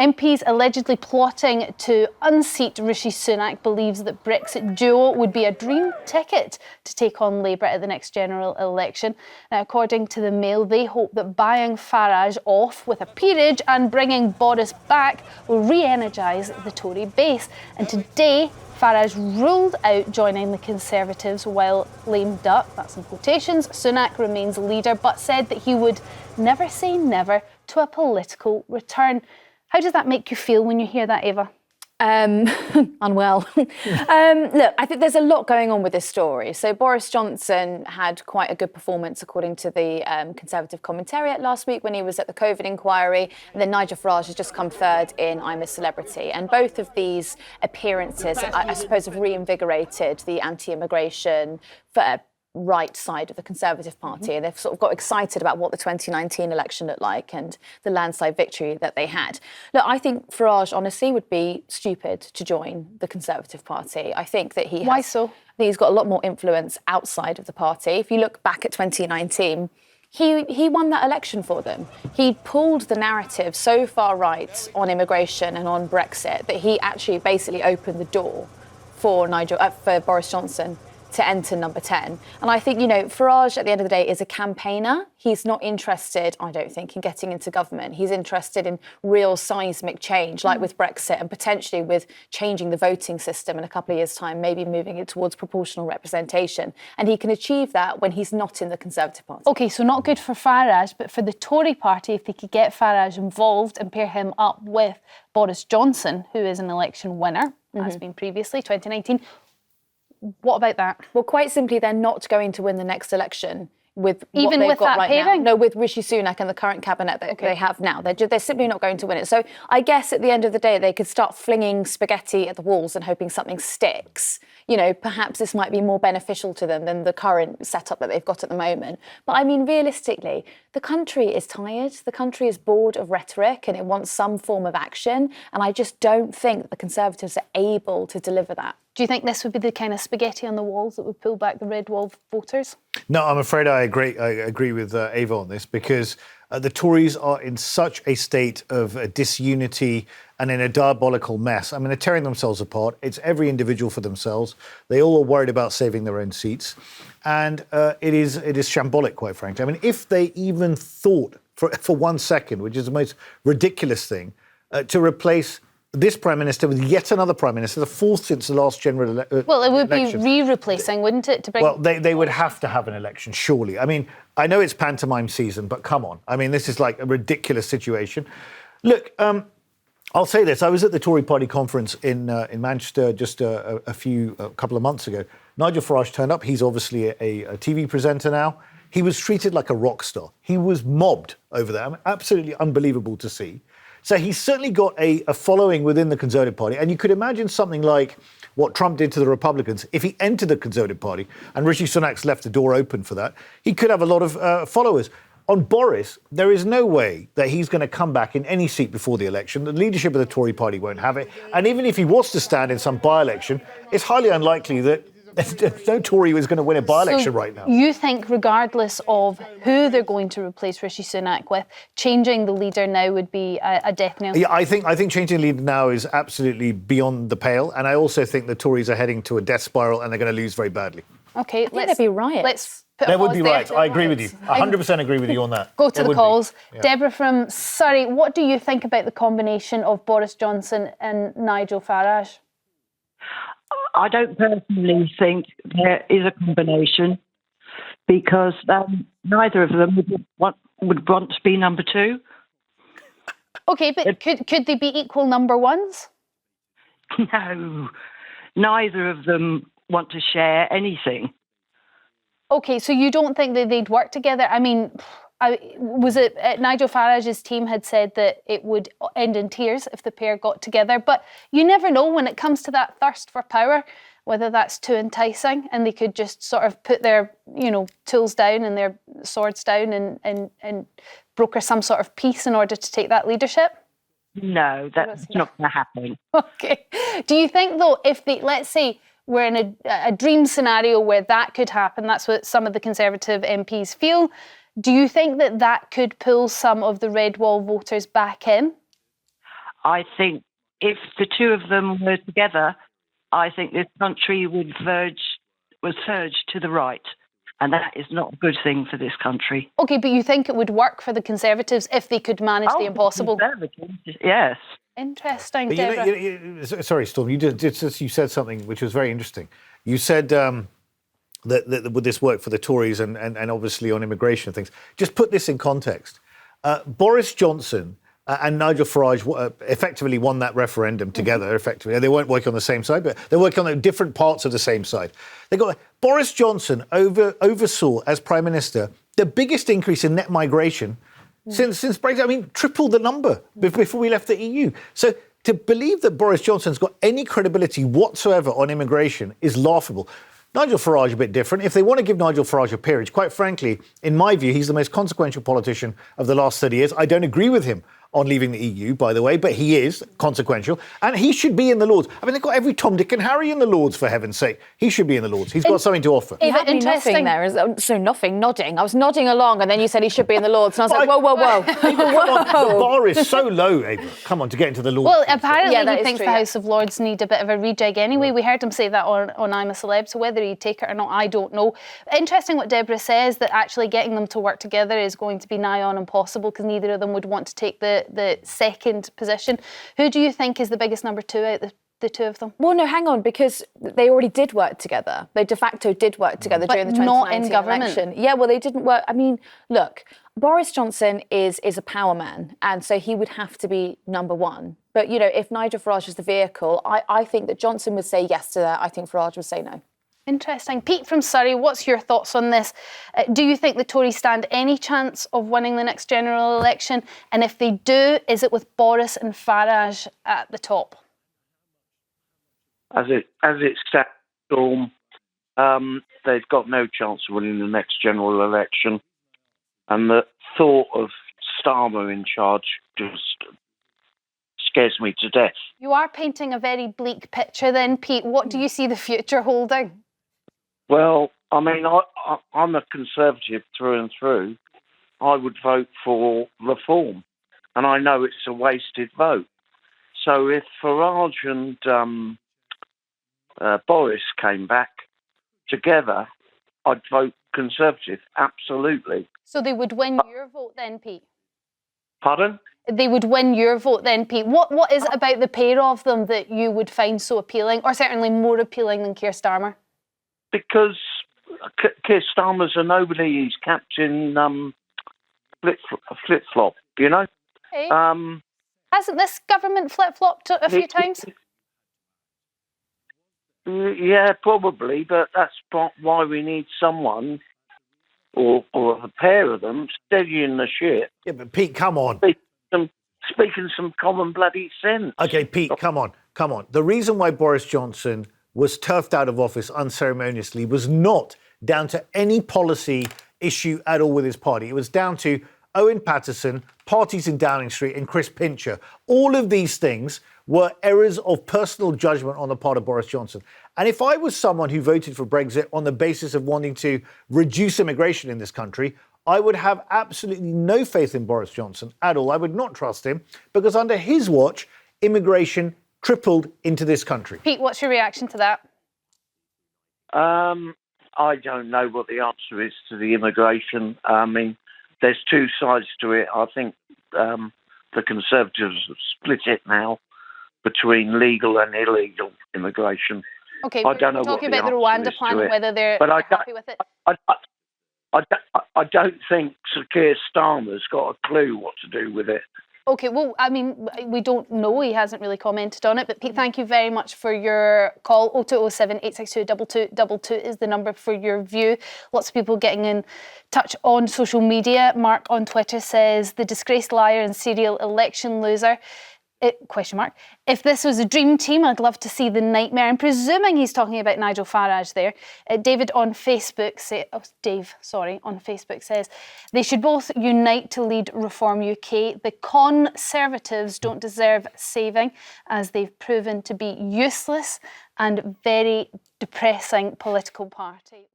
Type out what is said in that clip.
MPs allegedly plotting to unseat Rishi Sunak believes that Brexit duo would be a dream ticket to take on Labour at the next general election. Now, according to the Mail, they hope that buying Farage off with a peerage and bringing Boris back will re-energise the Tory base. And today, Farage ruled out joining the Conservatives while lame duck, that's in quotations, Sunak remains leader, but said that he would never say never to a political return. How does that make you feel when you hear that, Eva? Unwell. Look, I think there's a lot going on with this story. So Boris Johnson had quite a good performance, according to the Conservative commentariat last week when he was at the COVID inquiry. And then Nigel Farage has just come third in I'm a Celebrity. And both of these appearances, I suppose, have reinvigorated the anti-immigration right side of the Conservative Party, and they've sort of got excited about what the 2019 election looked like and the landslide victory that they had. Look, I think Farage, honestly, would be stupid to join the Conservative Party. I think that he has... Why so? I think he's got a lot more influence outside of the party. If you look back at 2019, he won that election for them. He pulled the narrative so far right on immigration and on Brexit that he actually basically opened the door for Boris Johnson to enter number 10. And I think, Farage at the end of the day is a campaigner. He's not interested, I don't think, in getting into government. He's interested in real seismic change, like with Brexit and potentially with changing the voting system in a couple of years' time, maybe moving it towards proportional representation. And he can achieve that when he's not in the Conservative Party. OK, so not good for Farage, but for the Tory party, if they could get Farage involved and pair him up with Boris Johnson, who is an election winner, has been previously, 2019, what about that? Well, quite simply, they're not going to win the next election with even what they've with got that right pairing? now. No, with Rishi Sunak and the current cabinet that they have now. They're simply not going to win it. So I guess at the end of the day, they could start flinging spaghetti at the walls and hoping something sticks. Perhaps this might be more beneficial to them than the current setup that they've got at the moment. But I mean, realistically, the country is tired. The country is bored of rhetoric and it wants some form of action. And I just don't think that the Conservatives are able to deliver that. Do you think this would be the kind of spaghetti on the walls that would pull back the red wall voters? No, I'm afraid I agree with Ava on this, because the Tories are in such a state of disunity and in a diabolical mess. I mean, they're tearing themselves apart. It's every individual for themselves. They all are worried about saving their own seats. And it is shambolic, quite frankly. I mean, if they even thought for 1 second, which is the most ridiculous thing, to replace this Prime Minister with yet another Prime Minister, the fourth since the last general election. Well, it would be re-replacing, wouldn't it? To bring... Well, they would have to have an election, surely. I mean, I know it's pantomime season, but come on. I mean, this is like a ridiculous situation. Look, I'll say this. I was at the Tory party conference in Manchester just a couple of months ago. Nigel Farage turned up. He's obviously a TV presenter now. He was treated like a rock star. He was mobbed over there. I mean, absolutely unbelievable to see. So he's certainly got a following within the Conservative Party. And you could imagine something like what Trump did to the Republicans. If he entered the Conservative Party, and Rishi Sunak's left the door open for that, he could have a lot of followers. On Boris, there is no way that he's going to come back in any seat before the election. The leadership of the Tory party won't have it. And even if he was to stand in some by-election, it's highly unlikely that there's no Tory who is going to win a by-election right now. You think, regardless of who they're going to replace Rishi Sunak with, changing the leader now would be a death knell? Yeah, I think changing the leader now is absolutely beyond the pale. And I also think the Tories are heading to a death spiral and they're going to lose very badly. OK, there'd be riots. There would be riots. I agree with you. 100% agree with you on that. Go to the calls. Yeah. Deborah from Surrey, what do you think about the combination of Boris Johnson and Nigel Farage? I don't personally think there is a combination, because neither of them would want to be number two. OK, but could they be equal number ones? No, neither of them want to share anything. OK, so you don't think that they'd work together? I mean, was it Nigel Farage's team had said that it would end in tears if the pair got together, but you never know when it comes to that thirst for power, whether that's too enticing and they could just sort of put their, tools down and their swords down and broker some sort of peace in order to take that leadership? No, that's not going to happen. OK. Do you think, though, if let's say we're in a dream scenario where that could happen, that's what some of the Conservative MPs feel, do you think that could pull some of the red wall voters back in? I think if the two of them were together, I think this country would surge to the right. And that is not a good thing for this country. OK, but you think it would work for the Conservatives if they could manage the impossible? Conservatives, yes. Interesting, But Deborah. sorry, Storm, you said something which was very interesting. You said that would this work for the Tories and obviously on immigration and things. Just put this in context. Boris Johnson and Nigel Farage effectively won that referendum together, effectively. They weren't working on the same side, but they were working on different parts of the same side. Boris Johnson oversaw, as Prime Minister, the biggest increase in net migration since Brexit. I mean, tripled the number before we left the EU. So to believe that Boris Johnson's got any credibility whatsoever on immigration is laughable. Nigel Farage a bit different. If they want to give Nigel Farage a peerage, quite frankly, in my view, he's the most consequential politician of the last 30 years. I don't agree with him on leaving the EU, by the way, but he is consequential, and he should be in the Lords. I mean, they've got every Tom, Dick and Harry in the Lords, for heaven's sake. He should be in the Lords. He's got something to offer. You had me nothing there. So nothing, nodding. I was nodding along, and then you said he should be in the Lords, and I was like, whoa. The bar is so low, Ava. Come on, to get into the Lords. Well, apparently he thinks true, the House of Lords need a bit of a rejig anyway. We heard him say that on I'm a Celeb, so whether he'd take it or not, I don't know. Interesting what Deborah says, that actually getting them to work together is going to be nigh on impossible because neither of them would want to take the second position. Who do you think is the biggest number two out of the two of them? Well, no, hang on, because they already did work together. They de facto did work together during the 2019 not in government. election. Yeah, well, they didn't work. I mean, look, Boris Johnson is a power man, and so he would have to be number one. But, if Nigel Farage is the vehicle, I think that Johnson would say yes to that. I think Farage would say no. Interesting. Pete from Surrey, what's your thoughts on this? Do you think the Tories stand any chance of winning the next general election? And if they do, is it with Boris and Farage at the top? As it stands, Storm, they've got no chance of winning the next general election. And the thought of Starmer in charge just scares me to death. You are painting a very bleak picture then, Pete. What do you see the future holding? Well, I mean, I'm a Conservative through and through. I would vote for reform, and I know it's a wasted vote. So if Farage and Boris came back together, I'd vote Conservative, absolutely. So they would win your vote then, Pete? Pardon? They would win your vote then, Pete. What is it about the pair of them that you would find so appealing, or certainly more appealing than Keir Starmer? Because Keir Starmer's a nobody. He's captain flip-flop, Hey. Hasn't this government flip-flopped a few times? Yeah, probably, but that's why we need someone, or a pair of them, steadying the ship. Yeah, but Pete, come on. Speaking some common bloody sense. OK, Pete, come on. The reason why Boris Johnson was turfed out of office unceremoniously was not down to any policy issue at all with his party. It was down to Owen Paterson, parties in Downing Street, and Chris Pincher. All of these things were errors of personal judgment on the part of Boris Johnson. And if I was someone who voted for Brexit on the basis of wanting to reduce immigration in this country, I would have absolutely no faith in Boris Johnson at all. I would not trust him, because under his watch, immigration tripled into this country. Pete, what's your reaction to that? I don't know what the answer is to the immigration. I mean, there's two sides to it. I think the Conservatives have split it now between legal and illegal immigration. OK, I don't know talking what about the Rwanda plan and whether they're happy with it. I don't think Sir Keir Starmer's got a clue what to do with it. OK, well, I mean, we don't know. He hasn't really commented on it. But Pete, thank you very much for your call. 0207 862 2222 is the number for your view. Lots of people getting in touch on social media. Mark on Twitter says, the disgraced liar and serial election loser. Question mark. If this was a dream team, I'd love to see the nightmare. I'm presuming he's talking about Nigel Farage there. Dave on Facebook says they should both unite to lead Reform UK. The Conservatives don't deserve saving, as they've proven to be useless and very depressing political party.